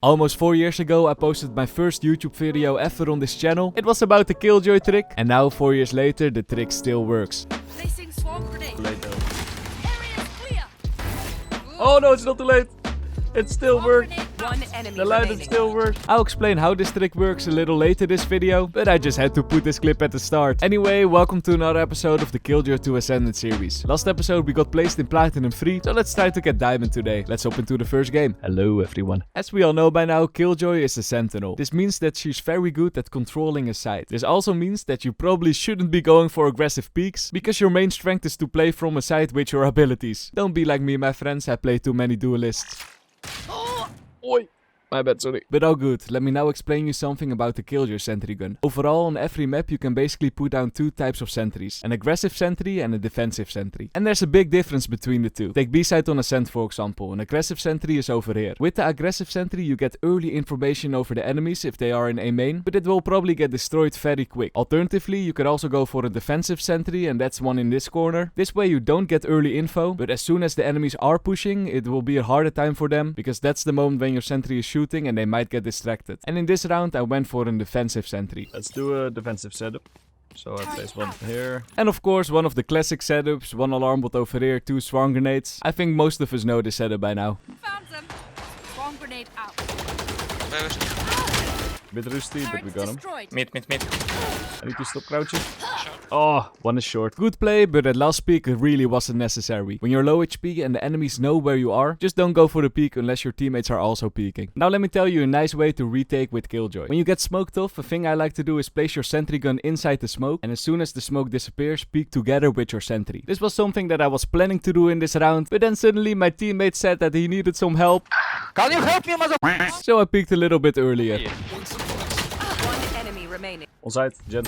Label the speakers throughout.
Speaker 1: Almost 4 years ago I posted my first YouTube video ever on this channel. It was about the Killjoy trick, and now 4 years later the trick still works.
Speaker 2: Placing swarm grenade.
Speaker 1: Later.
Speaker 2: Area is clear.
Speaker 1: Oh no, it's not too late. It still works.
Speaker 2: One enemy
Speaker 1: The lineup still works. I'll explain how this trick works a little later this video, but I just had to put this clip at the start. Anyway, welcome to another episode of the Killjoy to Ascendant series. Last episode we got placed in Platinum 3, so let's try to get Diamond today. Let's hop into the first game. Hello everyone. As we all know by now, Killjoy is a sentinel. This means that she's very good at controlling a site. This also means that you probably shouldn't be going for aggressive peeks, because your main strength is to play from a side with your abilities. Don't be like me, my friends, I play too many duelists. Oi! My bad, sorry. But all good, let me now explain you something about the Killjoy sentry gun. Overall, on every map you can basically put down two types of sentries. An aggressive sentry and a defensive sentry. And there's a big difference between the two. Take B-side on Ascent for example. An aggressive sentry is over here. With the aggressive sentry you get early information over the enemies if they are in A main, but it will probably get destroyed very quick. Alternatively, you could also go for a defensive sentry, and that's one in this corner. This way you don't get early info, but as soon as the enemies are pushing, it will be a harder time for them, because that's the moment when your sentry is shooting and they might get distracted. And in this round I went for a defensive sentry. Let's do a defensive setup. So I place one here. And of course one of the classic setups, one alarm bot over here, two swarm grenades. I think most of us know this setup by now.
Speaker 2: Found them. Swarm grenade out.
Speaker 1: Bit rusty, but we got him.
Speaker 2: Destroyed.
Speaker 3: Mid.
Speaker 1: I need to stop crouching. Oh, one is short. Good play, but at last peek it really wasn't necessary. When you're low HP and the enemies know where you are, just don't go for the peek unless your teammates are also peeking. Now let me tell you a nice way to retake with Killjoy. When you get smoked off, a thing I like to do is place your sentry gun inside the smoke, and as soon as the smoke disappears, peek together with your sentry. This was something that I was planning to do in this round, but then suddenly my teammate said that he needed some help.
Speaker 3: Can you help me, mother?
Speaker 1: So I peeked a little bit earlier.
Speaker 2: One enemy remaining.
Speaker 1: On site, Jen.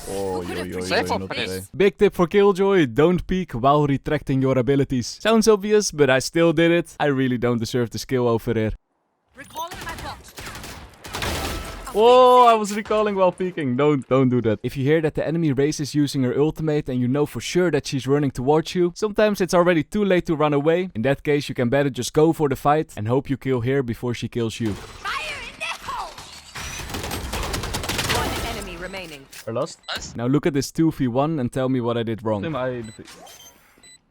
Speaker 1: Oh,
Speaker 3: Safe
Speaker 1: not
Speaker 3: or
Speaker 1: today.
Speaker 3: please?
Speaker 1: Big tip for Killjoy, don't peek while retracting your abilities. Sounds obvious, but I still did it. I really don't deserve the skill over here.
Speaker 2: Recalling my bot.
Speaker 1: Whoa, I was recalling while peeking. Don't do that. If you hear that the enemy races using her ultimate and you know for sure that she's running towards you, sometimes it's already too late to run away. In that case, you can better just go for the fight and hope you kill her before she kills you.
Speaker 2: Fire in the hole. One enemy remaining.
Speaker 1: Or lost? Now look at this 2v1 and tell me what I did wrong.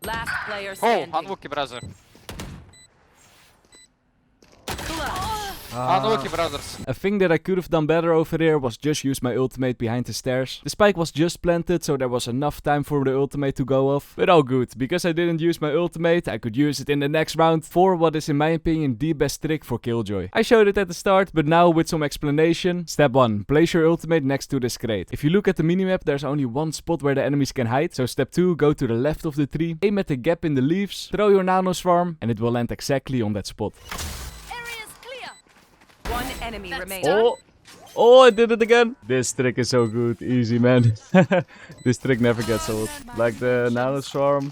Speaker 2: Last player
Speaker 3: Oh,
Speaker 2: standing.
Speaker 3: unlucky brother.
Speaker 2: Clutch.
Speaker 3: Unlucky brothers.
Speaker 1: A thing that I could have done better over there was just use my ultimate behind the stairs. The spike was just planted, so there was enough time for the ultimate to go off. But all good, because I didn't use my ultimate, I could use it in the next round for what is in my opinion the best trick for Killjoy. I showed it at the start, but now with some explanation. Step 1. Place your ultimate next to this crate. If you look at the minimap, there's only one spot where the enemies can hide. So step 2, go to the left of the tree, aim at the gap in the leaves, throw your nano swarm, and it will land exactly on that spot.
Speaker 2: One enemy remaining.
Speaker 1: Oh, I did it again. This trick is so good. Easy, man. This trick never gets old. Like the nano swarm.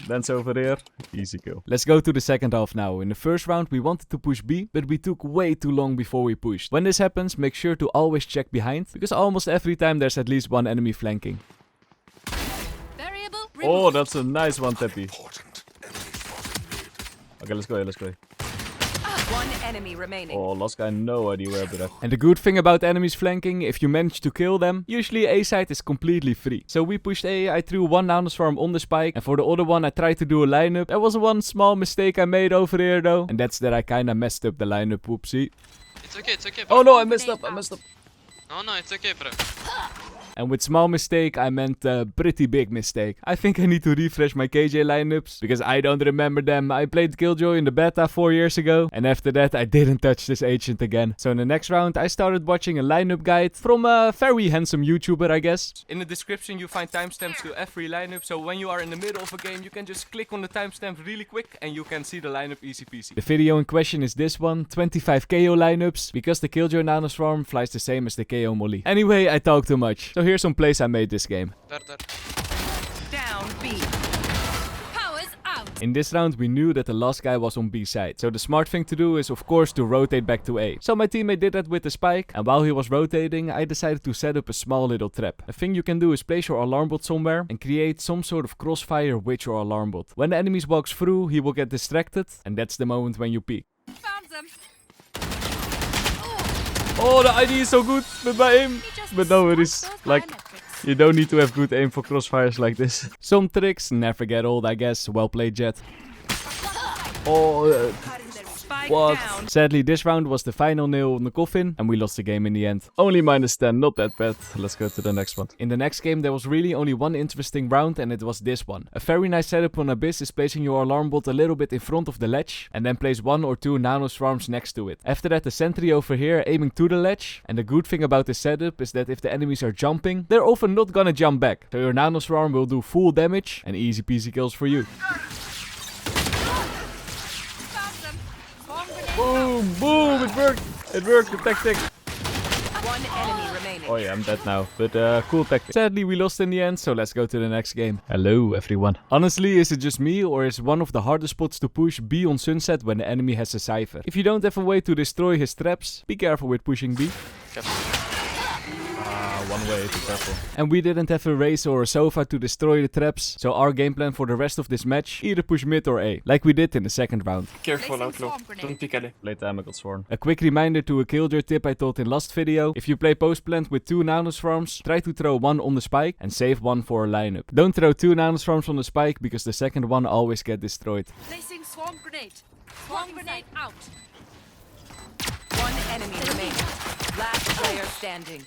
Speaker 1: Lands over there. Easy kill. Let's go to the second half now. In the first round we wanted to push B, but we took way too long before we pushed. When this happens, make sure to always check behind, because almost every time there's at least one enemy flanking.
Speaker 2: Variable.
Speaker 1: Oh, that's a nice one, Teppy. Okay, let's go.
Speaker 2: One enemy remaining.
Speaker 1: Oh, last guy, no idea where, but and the good thing about enemies flanking, if you manage to kill them, usually A side is completely free. So we pushed A, I threw one nanoswarm on the spike, and for the other one I tried to do a lineup. There was one small mistake I made over here though, and that's that I kinda messed up the lineup, whoopsie.
Speaker 4: It's okay, bro.
Speaker 1: Oh no, I messed up.
Speaker 4: No, it's okay, bro.
Speaker 1: And with small mistake, I meant a pretty big mistake. I think I need to refresh my KJ lineups, because I don't remember them. I played Killjoy in the beta 4 years ago, and after that I didn't touch this agent again. So in the next round I started watching a lineup guide from a very handsome YouTuber, I guess. In the description you find timestamps to every lineup, so when you are in the middle of a game you can just click on the timestamp really quick and you can see the lineup easy peasy. The video in question is this one, 25 KO lineups, because the Killjoy nanoswarm flies the same as the KO molly. Anyway, I talk too much. So here's some plays I made this game.
Speaker 4: There.
Speaker 2: Down B. Powers out.
Speaker 1: In this round we knew that the last guy was on B side, so the smart thing to do is of course to rotate back to A. So my teammate did that with the spike, and while he was rotating I decided to set up a small little trap. A thing you can do is place your alarm bot somewhere and create some sort of crossfire with your alarm bot. When the enemies walks through he will get distracted, and that's the moment when you peek.
Speaker 2: Found them.
Speaker 1: Oh, the ID is so good with my aim. But no, it is like, you don't need to have good aim for crossfires like this. Some tricks never get old, I guess. Well played, Jet. Oh,
Speaker 2: Spike
Speaker 1: what?
Speaker 2: down.
Speaker 1: Sadly, this round was the final nail in the coffin, and we lost the game in the end. Only -10, not that bad. Let's go to the next one. In the next game, there was really only one interesting round, and it was this one. A very nice setup on Abyss is placing your alarm bot a little bit in front of the ledge, and then place 1 or 2 nano swarms next to it. After that, the sentry over here aiming to the ledge, and the good thing about this setup is that if the enemies are jumping, they're often not gonna jump back. So your nano swarm will do full damage, and easy peasy kills for you. Boom, boom, it worked. It worked, the tactic.
Speaker 2: One enemy remaining.
Speaker 1: Oh yeah, I'm dead now, but cool tactic. Sadly, we lost in the end, so let's go to the next game. Hello, everyone. Honestly, is it just me, or is one of the hardest spots to push B on Sunset when the enemy has a Cypher? If you don't have a way to destroy his traps, be careful with pushing B. One way, be careful. And we didn't have a race or a sofa to destroy the traps, so our game plan for the rest of this match, either push mid or A, like we did in the second round.
Speaker 3: Careful, outlaw. Don't pick alley.
Speaker 1: Late time I got sworn. A quick reminder to a Killjoy tip I told in last video. If you play post plant with 2 nano swarms, try to throw 1 on the spike and save 1 for a lineup. Don't throw 2 nano swarms on the spike because the second one always get destroyed.
Speaker 2: Placing swarm grenade. Swarm grenade out. One enemy remaining. Last player standing.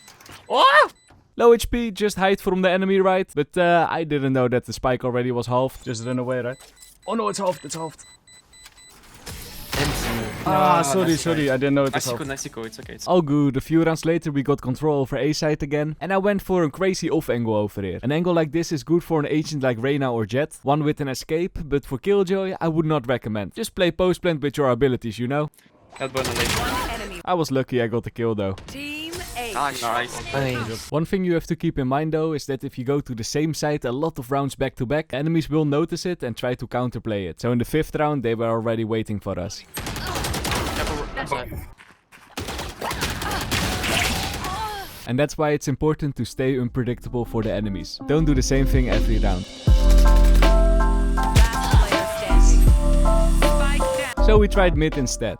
Speaker 1: Oh! Low HP, just hide from the enemy, right? But I didn't know that the spike already was halved. Just run away, right? Oh no, it's halved, it's halved. Sorry, I didn't know it was halved.
Speaker 3: Nice, it's okay.
Speaker 1: All good, a few rounds later we got control over A side again. And I went for a crazy off angle over here. An angle like this is good for an agent like Reyna or Jet. One with an escape, but for Killjoy I would not recommend. Just play post plant with your abilities, you know?
Speaker 2: One enemy.
Speaker 1: I was lucky I got the kill though.
Speaker 2: Team A.
Speaker 3: Nice.
Speaker 1: One thing you have to keep in mind though is that if you go to the same side a lot of rounds back to back, enemies will notice it and try to counterplay it. So in the 5th round they were already waiting for us. And that's why it's important to stay unpredictable for the enemies. Don't do the same thing every round.
Speaker 2: Last player standing. Spike down.
Speaker 1: So we tried mid instead.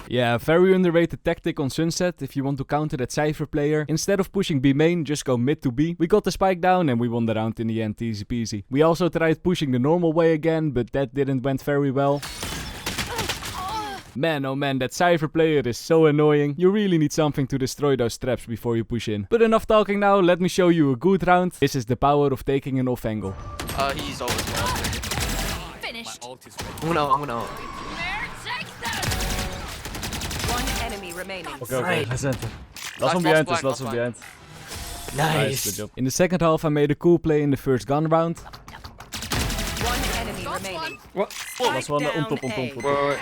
Speaker 1: Yeah, very underrated tactic on Sunset if you want to counter that Cypher player. Instead of pushing B main, just go mid to B. We got the spike down and we won the round in the end, easy peasy. We also tried pushing the normal way again, but that didn't went very well. Man, oh man, that Cypher player is so annoying. You really need something to destroy those traps before you push in. But enough talking now, let me show you a good round. This is the power of taking an off angle.
Speaker 4: He's always
Speaker 2: Finished.
Speaker 3: I'm gonna ult.
Speaker 2: One enemy remaining.
Speaker 1: Okay, let's enter. Last one behind us, last one behind.
Speaker 3: Nice.
Speaker 1: Good job. In the second half I made a cool play in the first gun round.
Speaker 2: One enemy remaining.
Speaker 3: What?
Speaker 1: Last one
Speaker 2: Spike
Speaker 1: on top,
Speaker 2: down A.
Speaker 3: Wait.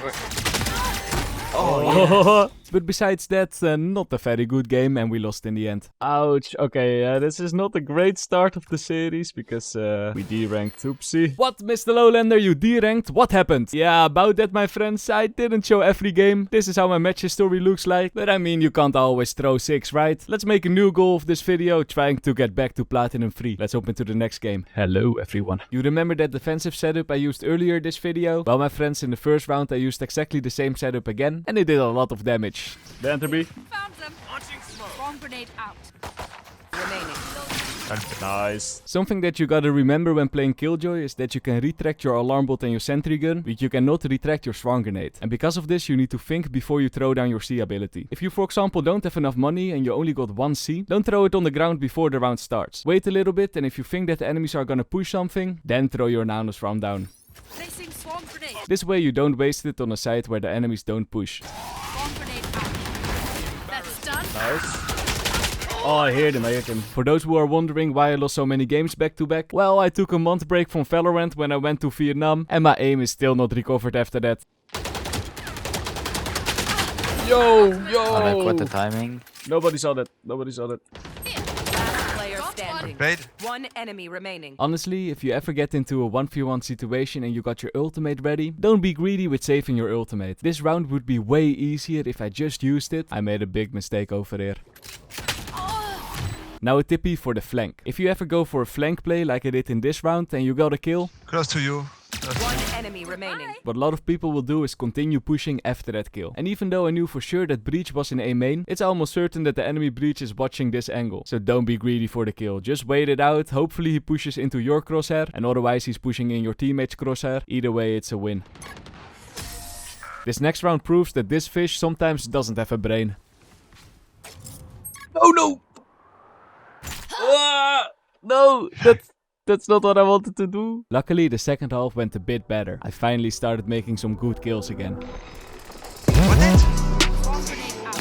Speaker 1: Oh, but besides that, not a very good game and we lost in the end. Ouch. Okay, this is not a great start of the series because we D-ranked. Oopsie. What, Mr. Lowlander, you D-ranked? What happened? Yeah, about that, my friends. I didn't show every game. This is how my match history looks like. But I mean, you can't always throw 6, right? Let's make a new goal of this video, trying to get back to Platinum 3. Let's hop into the next game. Hello, everyone. You remember that defensive setup I used earlier this video? Well, my friends, in the first round I used exactly the same setup again. And it did a lot of damage. The enter B.
Speaker 2: Found them. Swarm grenade out. Remaining.
Speaker 1: Nice. Something that you gotta remember when playing Killjoy is that you can retract your alarm bot and your sentry gun, but you cannot retract your swarm grenade. And because of this, you need to think before you throw down your C ability. If you, for example, don't have enough money and you only got 1 C, don't throw it on the ground before the round starts. Wait a little bit, and if you think that the enemies are gonna push something, then throw your nano swarm down.
Speaker 2: Placing swarm grenade.
Speaker 1: This way you don't waste it on a side where the enemies don't push.
Speaker 2: Swarm grenade out. That's done.
Speaker 1: Nice. Oh, I heard him. For those who are wondering why I lost so many games back to back, well, I took a month break from Valorant when I went to Vietnam, and my aim is still not recovered after that. Yo!
Speaker 3: What the timing?
Speaker 1: Nobody saw that.
Speaker 2: Last player standing. One enemy remaining.
Speaker 1: Honestly, if you ever get into a 1v1 situation and you got your ultimate ready, don't be greedy with saving your ultimate. This round would be way easier if I just used it. I made a big mistake over here. Now a tippy for the flank. If you ever go for a flank play like I did in this round and you got a kill,
Speaker 5: Close to you.
Speaker 2: One enemy remaining.
Speaker 1: What a lot of people will do is continue pushing after that kill. And even though I knew for sure that Breach was in A main, it's almost certain that the enemy Breach is watching this angle. So don't be greedy for the kill. Just wait it out. Hopefully he pushes into your crosshair, and otherwise he's pushing in your teammate's crosshair. Either way, it's a win. This next round proves that this fish sometimes doesn't have a brain. Oh no! No! That's not what I wanted to do. Luckily, the second half went a bit better. I finally started making some good kills again.
Speaker 2: Bomb grenade out.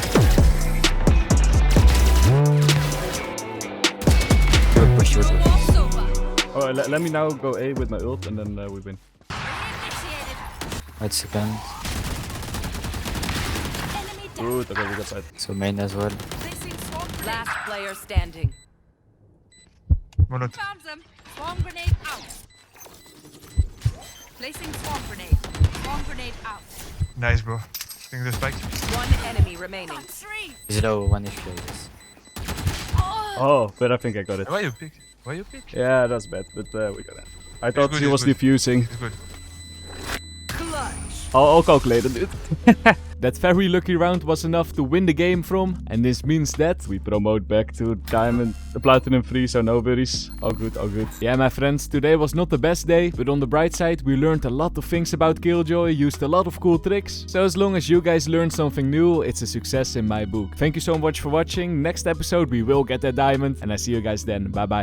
Speaker 3: Push.
Speaker 2: Walls over.
Speaker 1: Oh, let me now go A with my ult and then we win.
Speaker 2: Initiated.
Speaker 3: Wait second.
Speaker 2: Enemy down.
Speaker 1: Good, okay, we got side.
Speaker 3: So main as well.
Speaker 2: Placing swarm grenade. Last player standing.
Speaker 5: Monot.
Speaker 2: Found them. Swarm grenade out. Placing swarm grenade. Swarm grenade out.
Speaker 5: Nice, bro. Think the spike.
Speaker 2: One enemy remaining.
Speaker 3: He's low, one issue. Yes.
Speaker 1: Oh, but I think I got it.
Speaker 5: Why you pick? Why you pick?
Speaker 1: Yeah, that's bad, but we got it. I thought
Speaker 5: good,
Speaker 1: he
Speaker 5: it's
Speaker 1: was
Speaker 5: good.
Speaker 1: defusing.
Speaker 5: It's good.
Speaker 2: Clutch.
Speaker 1: I'll calculate it, dude. That very lucky round was enough to win the game from, and this means that we promote back to Diamond, the Platinum 3, so no worries. All good, all good. Yeah, my friends, today was not the best day, but on the bright side, we learned a lot of things about Killjoy, used a lot of cool tricks. So as long as you guys learned something new, it's a success in my book. Thank you so much for watching. Next episode, we will get that diamond, and I see you guys then. Bye bye.